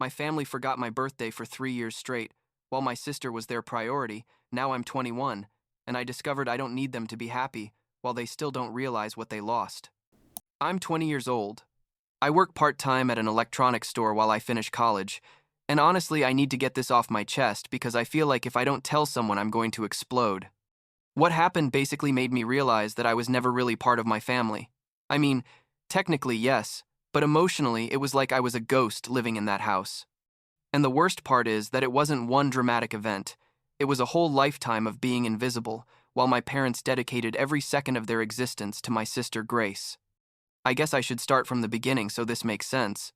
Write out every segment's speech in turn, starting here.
My family forgot my birthday for 3 years straight. While my sister was their priority, now I'm 21, and I discovered I don't need them to be happy, while they still don't realize what they lost. I'm 20 years old. I work part-time at an electronics store while I finish college, and honestly, I need to get this off my chest because I feel like if I don't tell someone, I'm going to explode. What happened basically made me realize that I was never really part of my family. I mean, technically, yes, but emotionally, it was like I was a ghost living in that house. And the worst part is that it wasn't one dramatic event. It was a whole lifetime of being invisible, while my parents dedicated every second of their existence to my sister Grace. I guess I should start from the beginning so this makes sense.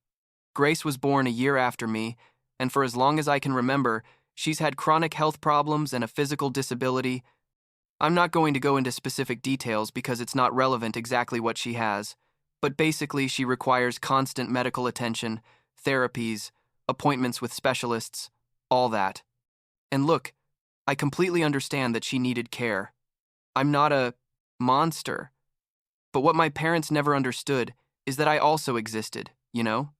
Grace was born a year after me, and for as long as I can remember, she's had chronic health problems and a physical disability. I'm not going to go into specific details because it's not relevant exactly what she has, but basically she requires constant medical attention, therapies, appointments with specialists, all that. And look, I completely understand that she needed care. I'm not a monster. But what my parents never understood is that I also existed, you know?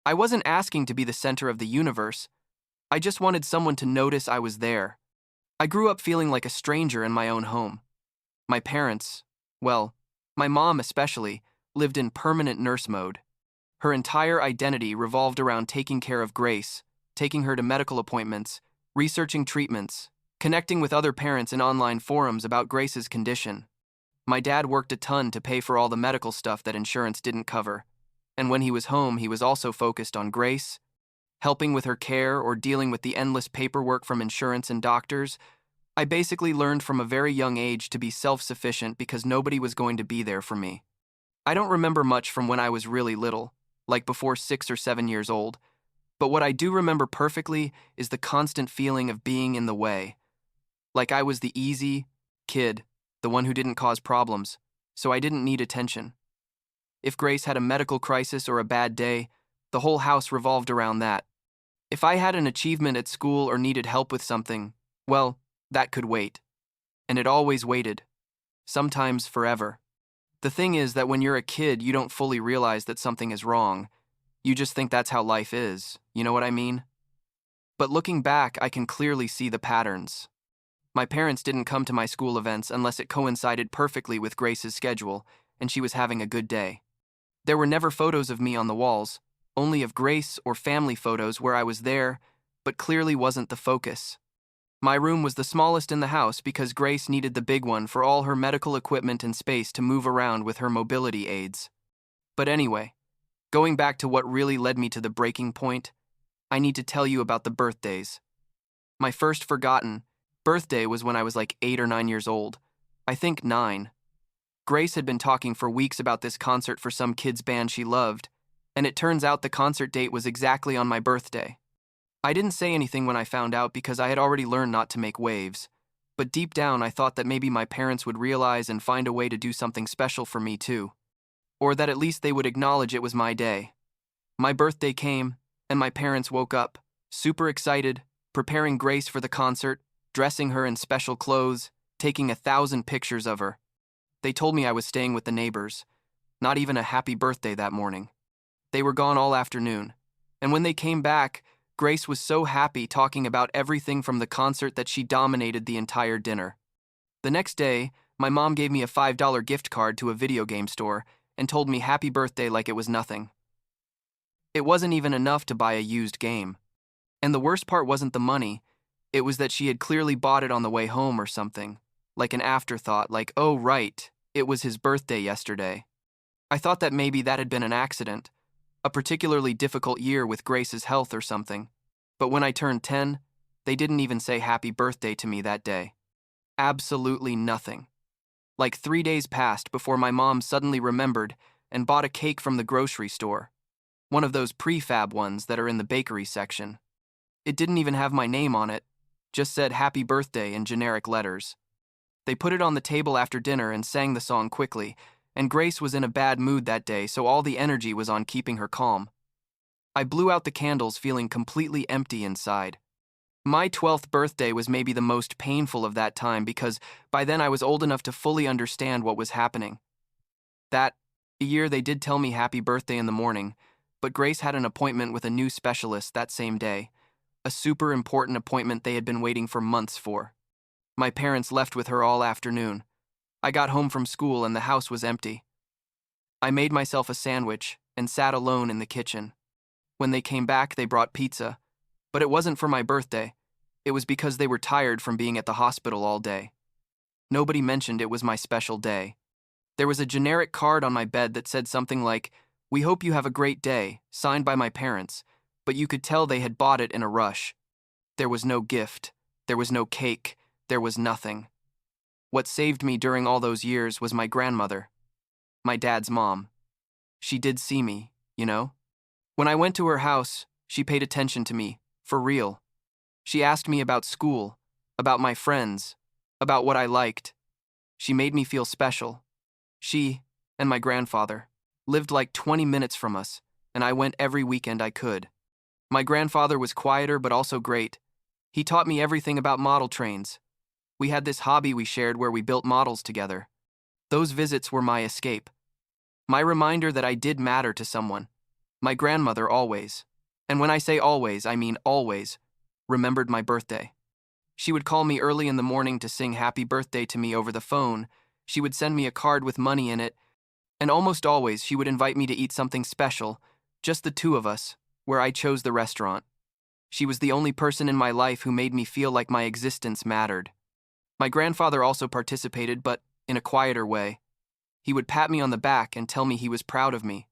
I wasn't asking to be the center of the universe. I just wanted someone to notice I was there. I grew up feeling like a stranger in my own home. My parents, well, my mom especially, lived in permanent nurse mode. Her entire identity revolved around taking care of Grace, taking her to medical appointments, researching treatments, connecting with other parents in online forums about Grace's condition. My dad worked a ton to pay for all the medical stuff that insurance didn't cover. And when he was home, he was also focused on Grace, helping with her care or dealing with the endless paperwork from insurance and doctors. I basically learned from a very young age to be self-sufficient because nobody was going to be there for me. I don't remember much from when I was really little, like before 6 or 7 years old, but what I do remember perfectly is the constant feeling of being in the way. Like I was the easy kid, the one who didn't cause problems, so I didn't need attention. If Grace had a medical crisis or a bad day, the whole house revolved around that. If I had an achievement at school or needed help with something, well, that could wait. And it always waited. Sometimes forever. The thing is that when you're a kid, you don't fully realize that something is wrong. You just think that's how life is, you know what I mean? But looking back, I can clearly see the patterns. My parents didn't come to my school events unless it coincided perfectly with Grace's schedule, and she was having a good day. There were never photos of me on the walls, only of Grace or family photos where I was there, but clearly wasn't the focus. My room was the smallest in the house because Grace needed the big one for all her medical equipment and space to move around with her mobility aids. But anyway, going back to what really led me to the breaking point, I need to tell you about the birthdays. My first forgotten birthday was when I was like 8 or 9 years old. I think 9. Grace had been talking for weeks about this concert for some kid's band she loved, and it turns out the concert date was exactly on my birthday. I didn't say anything when I found out because I had already learned not to make waves, but deep down I thought that maybe my parents would realize and find a way to do something special for me too. Or that at least they would acknowledge it was my day. My birthday came, and my parents woke up, super excited, preparing Grace for the concert, dressing her in special clothes, taking 1,000 pictures of her. They told me I was staying with the neighbors. Not even a happy birthday that morning. They were gone all afternoon, and when they came back, Grace was so happy talking about everything from the concert that she dominated the entire dinner. The next day, my mom gave me a $5 gift card to a video game store and told me happy birthday like it was nothing. It wasn't even enough to buy a used game. And the worst part wasn't the money, it was that she had clearly bought it on the way home or something, like an afterthought, like, oh right, it was his birthday yesterday. I thought that maybe that had been an accident, a particularly difficult year with Grace's health or something. But when I turned 10, they didn't even say happy birthday to me that day. Absolutely nothing. Like 3 days passed before my mom suddenly remembered and bought a cake from the grocery store. One of those prefab ones that are in the bakery section. It didn't even have my name on it, just said happy birthday in generic letters. They put it on the table after dinner and sang the song quickly, and Grace was in a bad mood that day, so all the energy was on keeping her calm. I blew out the candles feeling completely empty inside. My 12th birthday was maybe the most painful of that time because by then I was old enough to fully understand what was happening. That year they did tell me happy birthday in the morning, but Grace had an appointment with a new specialist that same day, a super important appointment they had been waiting for months for. My parents left with her all afternoon. I got home from school and the house was empty. I made myself a sandwich and sat alone in the kitchen. When they came back, they brought pizza, but it wasn't for my birthday. It was because they were tired from being at the hospital all day. Nobody mentioned it was my special day. There was a generic card on my bed that said something like, "We hope you have a great day," signed by my parents, but you could tell they had bought it in a rush. There was no gift, there was no cake, there was nothing. What saved me during all those years was my grandmother, my dad's mom. She did see me, you know? When I went to her house, she paid attention to me, for real. She asked me about school, about my friends, about what I liked. She made me feel special. She, and my grandfather, lived like 20 minutes from us, and I went every weekend I could. My grandfather was quieter but also great. He taught me everything about model trains. We had this hobby we shared where we built models together. Those visits were my escape. My reminder that I did matter to someone. My grandmother always, and when I say always, I mean always, remembered my birthday. She would call me early in the morning to sing happy birthday to me over the phone. She would send me a card with money in it, and almost always she would invite me to eat something special, just the two of us, where I chose the restaurant. She was the only person in my life who made me feel like my existence mattered. My grandfather also participated, but in a quieter way. He would pat me on the back and tell me he was proud of me,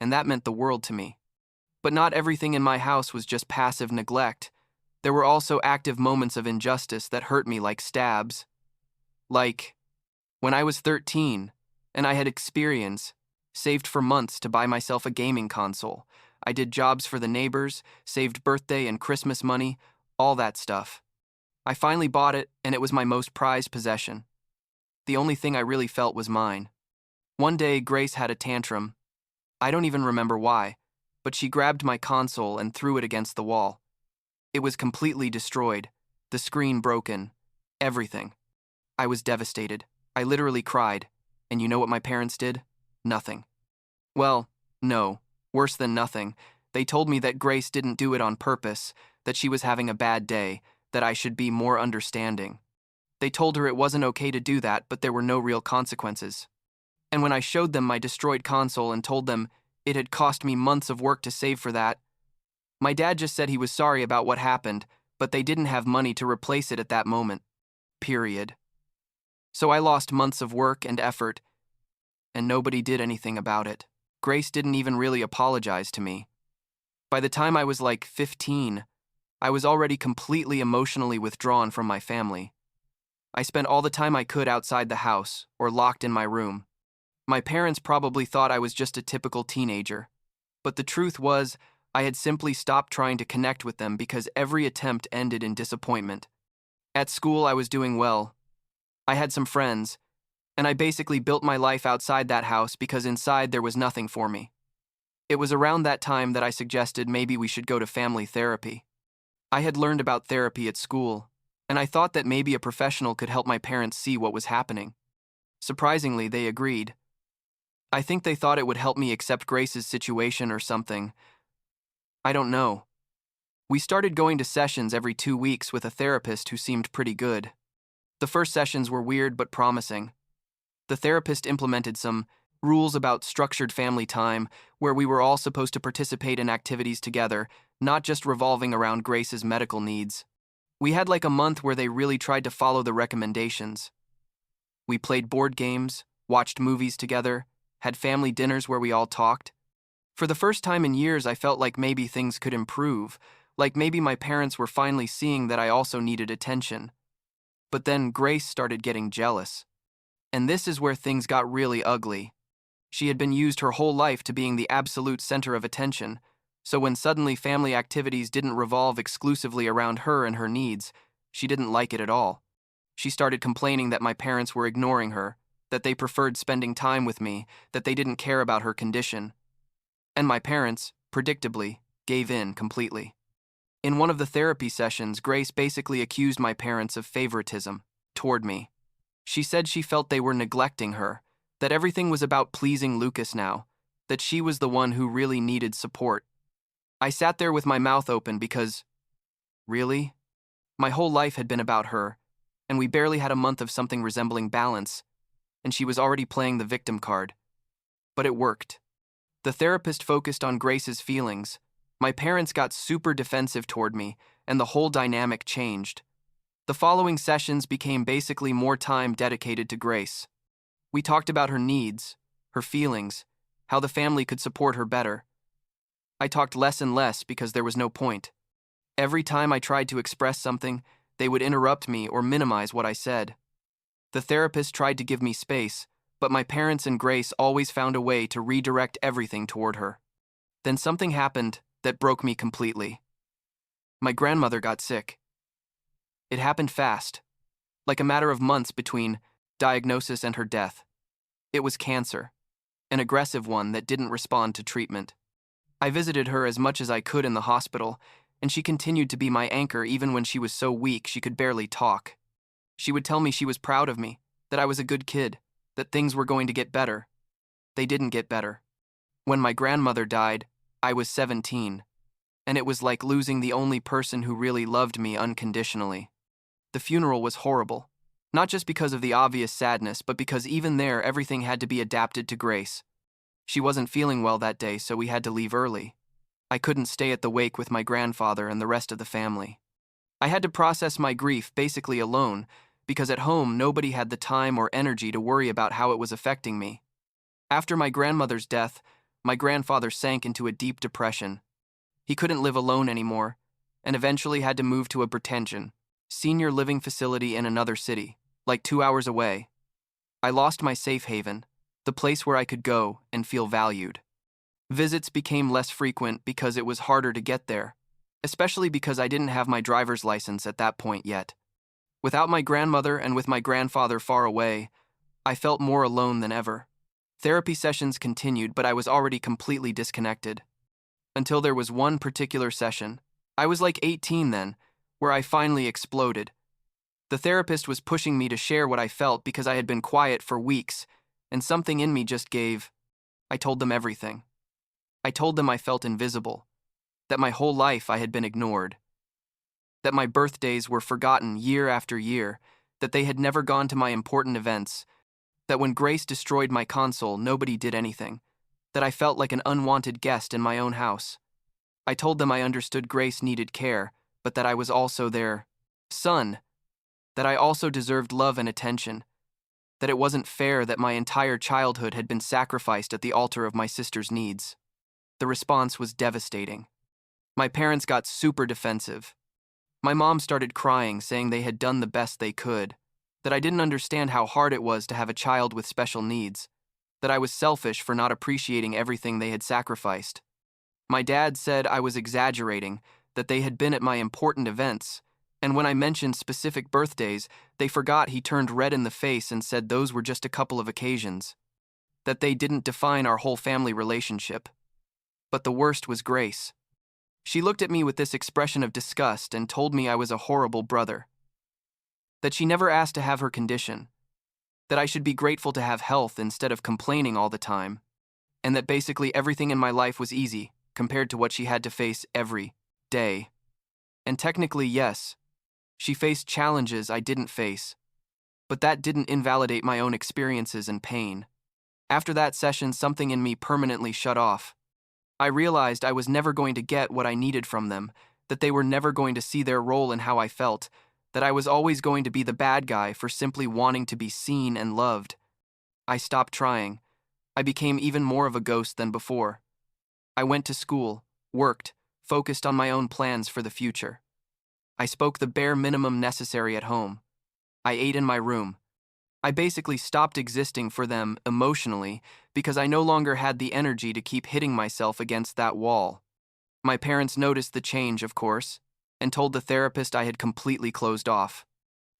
and that meant the world to me. But not everything in my house was just passive neglect. There were also active moments of injustice that hurt me like stabs. Like, when I was 13, and I had experience, saved for months to buy myself a gaming console. I did jobs for the neighbors, saved birthday and Christmas money, all that stuff. I finally bought it, and it was my most prized possession. The only thing I really felt was mine. One day, Grace had a tantrum. I don't even remember why, but she grabbed my console and threw it against the wall. It was completely destroyed, the screen broken, everything. I was devastated. I literally cried. And you know what my parents did? Nothing. Well, no, worse than nothing. They told me that Grace didn't do it on purpose, that she was having a bad day, that I should be more understanding. They told her it wasn't okay to do that, but there were no real consequences. And when I showed them my destroyed console and told them it had cost me months of work to save for that, my dad just said he was sorry about what happened, but they didn't have money to replace it at that moment. Period. So I lost months of work and effort, and nobody did anything about it. Grace didn't even really apologize to me. By the time I was like 15, I was already completely emotionally withdrawn from my family. I spent all the time I could outside the house or locked in my room. My parents probably thought I was just a typical teenager, but the truth was, I had simply stopped trying to connect with them because every attempt ended in disappointment. At school, I was doing well. I had some friends, and I basically built my life outside that house because inside there was nothing for me. It was around that time that I suggested maybe we should go to family therapy. I had learned about therapy at school, and I thought that maybe a professional could help my parents see what was happening. Surprisingly, they agreed. I think they thought it would help me accept Grace's situation or something. I don't know. We started going to sessions every 2 weeks with a therapist who seemed pretty good. The first sessions were weird but promising. The therapist implemented some rules about structured family time where we were all supposed to participate in activities together, not just revolving around Grace's medical needs. We had like a month where they really tried to follow the recommendations. We played board games, watched movies together, had family dinners where we all talked. For the first time in years, I felt like maybe things could improve, like maybe my parents were finally seeing that I also needed attention. But then Grace started getting jealous. And this is where things got really ugly. She had been used her whole life to being the absolute center of attention, so when suddenly family activities didn't revolve exclusively around her and her needs, she didn't like it at all. She started complaining that my parents were ignoring her, that they preferred spending time with me, that they didn't care about her condition. And my parents, predictably, gave in completely. In one of the therapy sessions, Grace basically accused my parents of favoritism toward me. She said she felt they were neglecting her, that everything was about pleasing Lucas now, that she was the one who really needed support. I sat there with my mouth open because, really? My whole life had been about her, and we barely had a month of something resembling balance, and she was already playing the victim card. But it worked. The therapist focused on Grace's feelings. My parents got super defensive toward me, and the whole dynamic changed. The following sessions became basically more time dedicated to Grace. We talked about her needs, her feelings, how the family could support her better. I talked less and less because there was no point. Every time I tried to express something, they would interrupt me or minimize what I said. The therapist tried to give me space, but my parents and Grace always found a way to redirect everything toward her. Then something happened that broke me completely. My grandmother got sick. It happened fast, like a matter of months between diagnosis and her death. It was cancer, an aggressive one that didn't respond to treatment. I visited her as much as I could in the hospital, and she continued to be my anchor even when she was so weak she could barely talk. She would tell me she was proud of me, that I was a good kid, that things were going to get better. They didn't get better. When my grandmother died, I was 17, and it was like losing the only person who really loved me unconditionally. The funeral was horrible, not just because of the obvious sadness, but because even there everything had to be adapted to Grace. She wasn't feeling well that day, so we had to leave early. I couldn't stay at the wake with my grandfather and the rest of the family. I had to process my grief basically alone, because at home nobody had the time or energy to worry about how it was affecting me. After my grandmother's death, my grandfather sank into a deep depression. He couldn't live alone anymore, and eventually had to move to a pretension, senior living facility in another city, like 2 hours away. I lost my safe haven, the place where I could go and feel valued. Visits became less frequent because it was harder to get there, especially because I didn't have my driver's license at that point yet. Without my grandmother and with my grandfather far away, I felt more alone than ever. Therapy sessions continued, but I was already completely disconnected. Until there was one particular session. I was like 18 then, where I finally exploded. The therapist was pushing me to share what I felt because I had been quiet for weeks, and something in me just gave. I told them everything. I told them I felt invisible, that my whole life I had been ignored, that my birthdays were forgotten year after year, that they had never gone to my important events, that when Grace destroyed my console, nobody did anything, that I felt like an unwanted guest in my own house. I told them I understood Grace needed care, but that I was also their son, that I also deserved love and attention, that it wasn't fair that my entire childhood had been sacrificed at the altar of my sister's needs. The response was devastating. My parents got super defensive. My mom started crying, saying they had done the best they could, that I didn't understand how hard it was to have a child with special needs, that I was selfish for not appreciating everything they had sacrificed. My dad said I was exaggerating, that they had been at my important events, and when I mentioned specific birthdays, they forgot he turned red in the face and said those were just a couple of occasions, that they didn't define our whole family relationship. But the worst was Grace. She looked at me with this expression of disgust and told me I was a horrible brother, that she never asked to have her condition, that I should be grateful to have health instead of complaining all the time, and that basically everything in my life was easy compared to what she had to face every day. And technically, yes, she faced challenges I didn't face, but that didn't invalidate my own experiences and pain. After that session, something in me permanently shut off. I realized I was never going to get what I needed from them, that they were never going to see their role in how I felt, that I was always going to be the bad guy for simply wanting to be seen and loved. I stopped trying. I became even more of a ghost than before. I went to school, worked, focused on my own plans for the future. I spoke the bare minimum necessary at home. I ate in my room. I basically stopped existing for them emotionally because I no longer had the energy to keep hitting myself against that wall. My parents noticed the change, of course, and told the therapist I had completely closed off.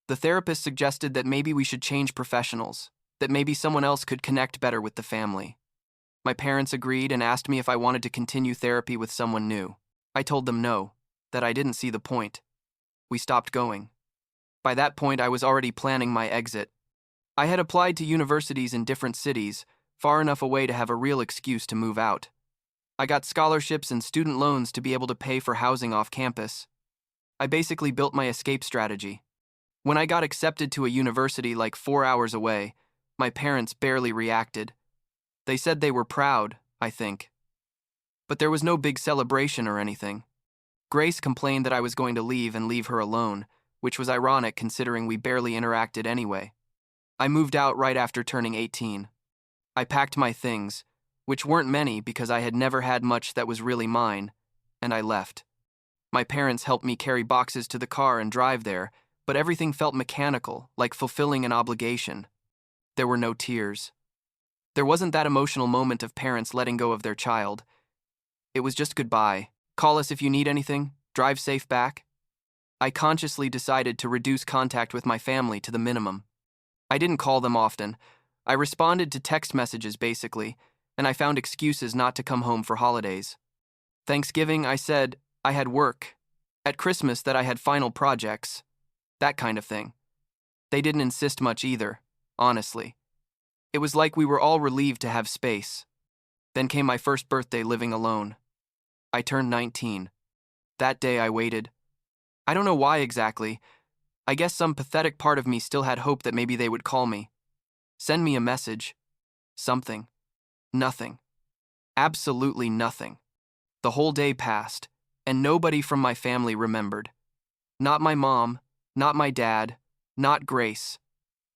The therapist suggested that maybe we should change professionals, that maybe someone else could connect better with the family. My parents agreed and asked me if I wanted to continue therapy with someone new. I told them no, that I didn't see the point. We stopped going. By that point, I was already planning my exit. I had applied to universities in different cities, far enough away to have a real excuse to move out. I got scholarships and student loans to be able to pay for housing off campus. I basically built my escape strategy. When I got accepted to a university like 4 hours away, my parents barely reacted. They said they were proud, I think. But there was no big celebration or anything. Grace complained that I was going to leave and leave her alone, which was ironic considering we barely interacted anyway. I moved out right after turning 18. I packed my things, which weren't many because I had never had much that was really mine, and I left. My parents helped me carry boxes to the car and drive there, but everything felt mechanical, like fulfilling an obligation. There were no tears. There wasn't that emotional moment of parents letting go of their child. It was just goodbye. Call us if you need anything. Drive safe back. I consciously decided to reduce contact with my family to the minimum. I didn't call them often. I responded to text messages basically, and I found excuses not to come home for holidays. Thanksgiving, I said I had work. At Christmas, that I had final projects. That kind of thing. They didn't insist much either, honestly. It was like we were all relieved to have space. Then came my first birthday living alone. I turned 19. That day I waited. I don't know why exactly. I guess some pathetic part of me still had hope that maybe they would call me. Send me a message. Something. Nothing. Absolutely nothing. The whole day passed, and nobody from my family remembered. Not my mom, not my dad, not Grace.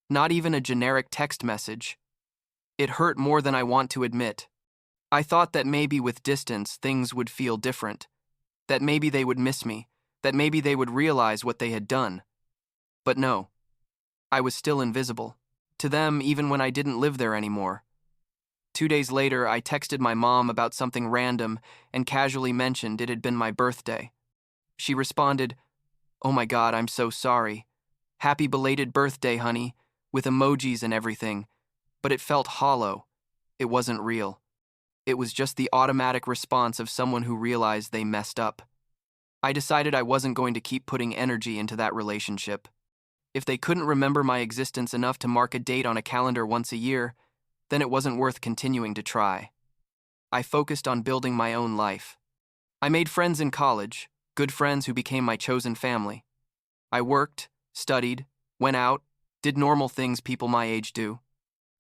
Not even a generic text message. It hurt more than I want to admit. I thought that maybe with distance things would feel different. That maybe they would miss me. That maybe they would realize what they had done. But no. I was still invisible. To them, even when I didn't live there anymore. 2 days later, I texted my mom about something random and casually mentioned it had been my birthday. She responded, "Oh my God, I'm so sorry. Happy belated birthday, honey," with emojis and everything. But it felt hollow. It wasn't real. It was just the automatic response of someone who realized they messed up. I decided I wasn't going to keep putting energy into that relationship. If they couldn't remember my existence enough to mark a date on a calendar once a year, then it wasn't worth continuing to try. I focused on building my own life. I made friends in college, good friends who became my chosen family. I worked, studied, went out, did normal things people my age do.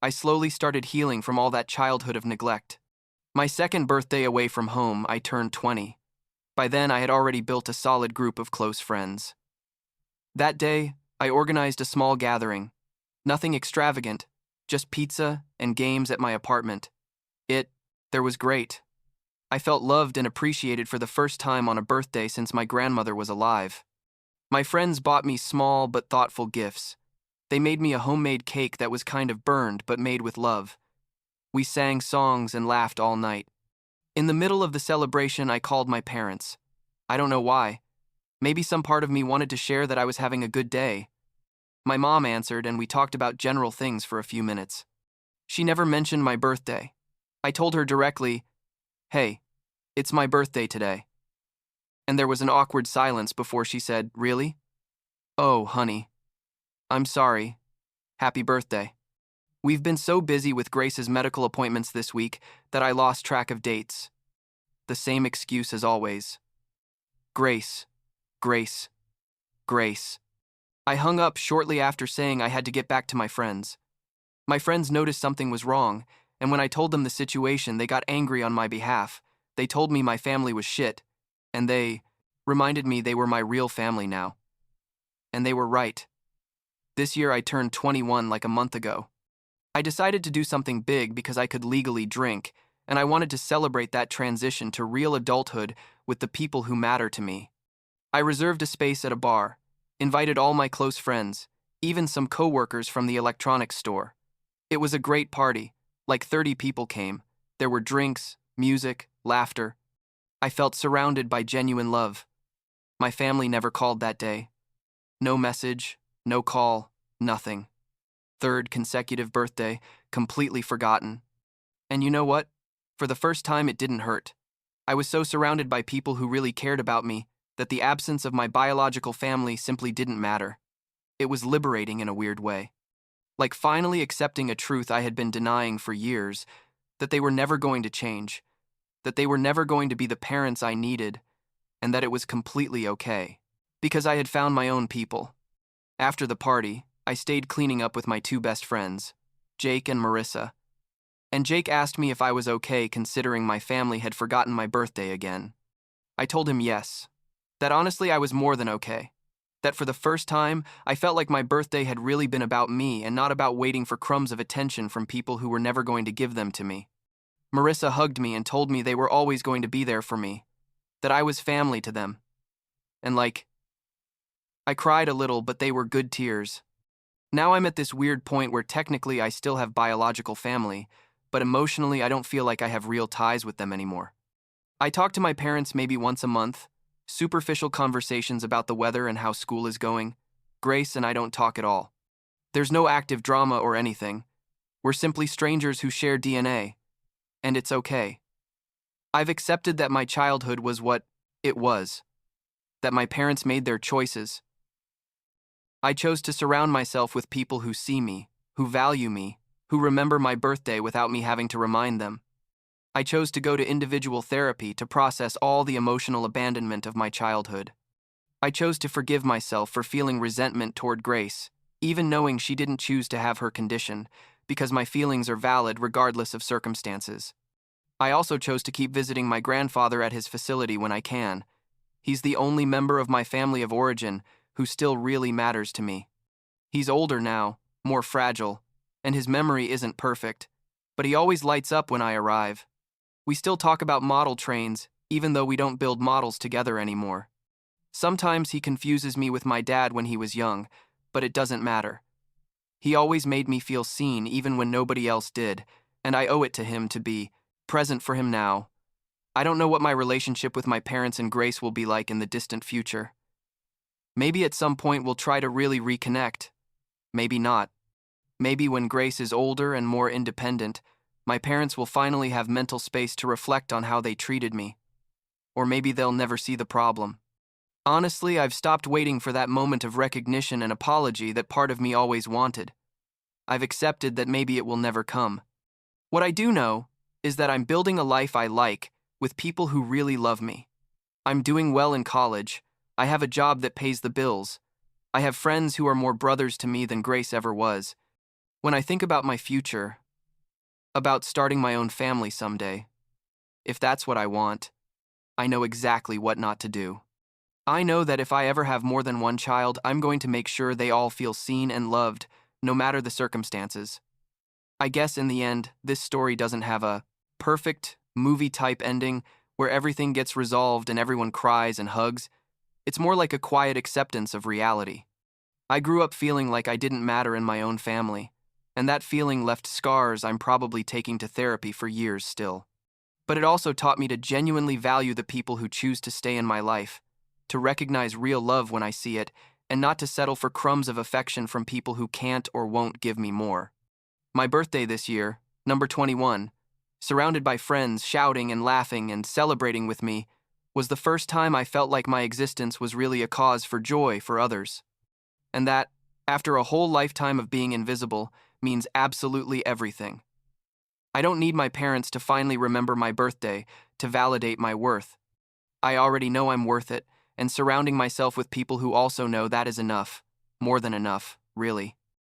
I slowly started healing from all that childhood of neglect. My second birthday away from home, I turned 20. By then, I had already built a solid group of close friends. That day, I organized a small gathering. Nothing extravagant, just pizza and games at my apartment. There was great. I felt loved and appreciated for the first time on a birthday since my grandmother was alive. My friends bought me small but thoughtful gifts. They made me a homemade cake that was kind of burned but made with love. We sang songs and laughed all night. In the middle of the celebration, I called my parents. I don't know why. Maybe some part of me wanted to share that I was having a good day. My mom answered, and we talked about general things for a few minutes. She never mentioned my birthday. I told her directly, "Hey, it's my birthday today." And there was an awkward silence before she said, "Really?" "Oh, honey. I'm sorry. Happy birthday." We've been so busy with Grace's medical appointments this week that I lost track of dates. The same excuse as always. Grace, Grace, Grace. I hung up shortly after saying I had to get back to my friends. My friends noticed something was wrong, and when I told them the situation, they got angry on my behalf. They told me my family was shit, and they reminded me they were my real family now. And they were right. This year I turned 21 like a month ago. I decided to do something big because I could legally drink, and I wanted to celebrate that transition to real adulthood with the people who matter to me. I reserved a space at a bar, invited all my close friends, even some coworkers from the electronics store. It was a great party. Like 30 people came. There were drinks, music, laughter. I felt surrounded by genuine love. My family never called that day. No message, no call, nothing. Third consecutive birthday, completely forgotten. And you know what? For the first time, it didn't hurt. I was so surrounded by people who really cared about me that the absence of my biological family simply didn't matter. It was liberating in a weird way. like finally accepting a truth I had been denying for years, that they were never going to change, that they were never going to be the parents I needed, and that it was completely okay. Because I had found my own people. After the party, I stayed cleaning up with my two best friends, Jake and Marissa. And Jake asked me if I was okay considering my family had forgotten my birthday again. I told him yes. That honestly I was more than okay. That for the first time, I felt like my birthday had really been about me and not about waiting for crumbs of attention from people who were never going to give them to me. Marissa hugged me and told me they were always going to be there for me, that I was family to them. And I cried a little, but they were good tears. Now I'm at this weird point where technically I still have biological family, but emotionally I don't feel like I have real ties with them anymore. I talk to my parents maybe once a month, superficial conversations about the weather and how school is going. Grace and I don't talk at all. There's no active drama or anything. We're simply strangers who share DNA, and it's okay. I've accepted that my childhood was what it was, that my parents made their choices. I chose to surround myself with people who see me, who value me, who remember my birthday without me having to remind them. I chose to go to individual therapy to process all the emotional abandonment of my childhood. I chose to forgive myself for feeling resentment toward Grace, even knowing she didn't choose to have her condition, because my feelings are valid regardless of circumstances. I also chose to keep visiting my grandfather at his facility when I can. He's the only member of my family of origin who still really matters to me. He's older now, more fragile, and his memory isn't perfect, but he always lights up when I arrive. We still talk about model trains, even though we don't build models together anymore. Sometimes he confuses me with my dad when he was young, but it doesn't matter. He always made me feel seen even when nobody else did, and I owe it to him to be present for him now. I don't know what my relationship with my parents and Grace will be like in the distant future. Maybe at some point we'll try to really reconnect. Maybe not. Maybe when Grace is older and more independent, my parents will finally have mental space to reflect on how they treated me. Or maybe they'll never see the problem. Honestly, I've stopped waiting for that moment of recognition and apology that part of me always wanted. I've accepted that maybe it will never come. What I do know is that I'm building a life I like with people who really love me. I'm doing well in college. I have a job that pays the bills. I have friends who are more brothers to me than Grace ever was. When I think about my future, about starting my own family someday, if that's what I want, I know exactly what not to do. I know that if I ever have more than one child, I'm going to make sure they all feel seen and loved, no matter the circumstances. I guess in the end, this story doesn't have a perfect, movie-type ending where everything gets resolved and everyone cries and hugs. It's more like a quiet acceptance of reality. I grew up feeling like I didn't matter in my own family, and that feeling left scars I'm probably taking to therapy for years still. But it also taught me to genuinely value the people who choose to stay in my life, to recognize real love when I see it, and not to settle for crumbs of affection from people who can't or won't give me more. My birthday this year, number 21, surrounded by friends shouting and laughing and celebrating with me, was the first time I felt like my existence was really a cause for joy for others. And that, after a whole lifetime of being invisible, means absolutely everything. I don't need my parents to finally remember my birthday to validate my worth. I already know I'm worth it, and surrounding myself with people who also know that is enough. More than enough, really.